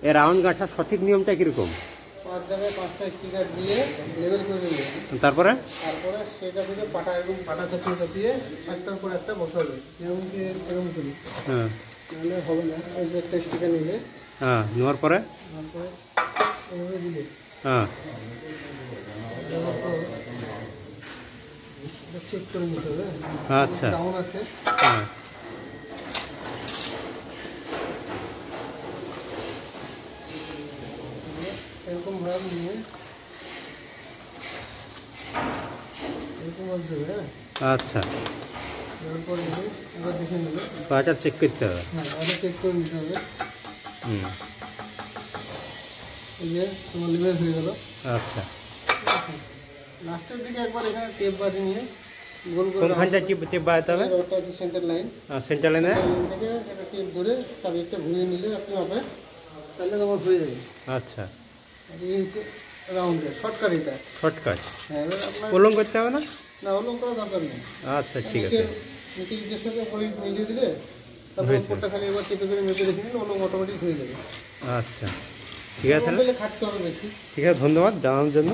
এই রাউন্ড গাঁঠার সঠিক নিয়মটা কিরকম? 5 জায়গায় 5টা স্টিকার দিয়ে লেবেল করে দেবে। তারপরে সেটা থেকে পাটা এবং পাটা চাপিয়ে একটার পর একটা বসাবে। যেমন কি এরকম করি, হ্যাঁ, নাহলে হবে না। এই যে একটা স্টিকার নিলে, হ্যাঁ, নেওয়ার পরে তারপরে এইভাবে দিলে, হ্যাঁ, চেক করে নিতে হবে। আচ্ছা, ডাউন আছে, হ্যাঁ, এরকম ভাবে নিয়ে এরকম ভাবে দেবে। হ্যাঁ, আচ্ছা, তারপরে এবার দেখে নেবে। পাটা চেক করতে হবে। হ্যাঁ, আগে চেক করে নিতে হবে। হুম, এই যে তোমার লেবেল হয়ে গেল। আচ্ছা, লাস্টের দিকে একবার এখানে টেপ বাঁধে নিয়ে গোল করে কোনখানটা টেপ বাজাতে হবে? ওটা হচ্ছে সেন্টার লাইন। সেন্টার লাইনে থেকে একটা টেপ ধরে চাবিটা ঘুরিয়ে নিলে আপনি হবে, তাহলে তোমার হয়ে যাবে। আচ্ছা, এই হচ্ছে রাউন্ডের শর্টকাট এটা। শর্টকাট। হ্যাঁ, এবার আপনার ওলং করতে হবে না? না ওলং করা দরকার নেই। আচ্ছা, ঠিক আছে, নিচের ইটের সাথে উপরে মিলিয়ে দিলে তারপর উপরটা খালি এবার চেপে করে মেপে রেখে দিলে ওলং অটোমেটিক হয়ে যাবে। আচ্ছা, ঠিক আছে, মোবাইলে খাটতে হবে বেশি। ঠিক আছে, ধন্যবাদ জানানোর জন্য।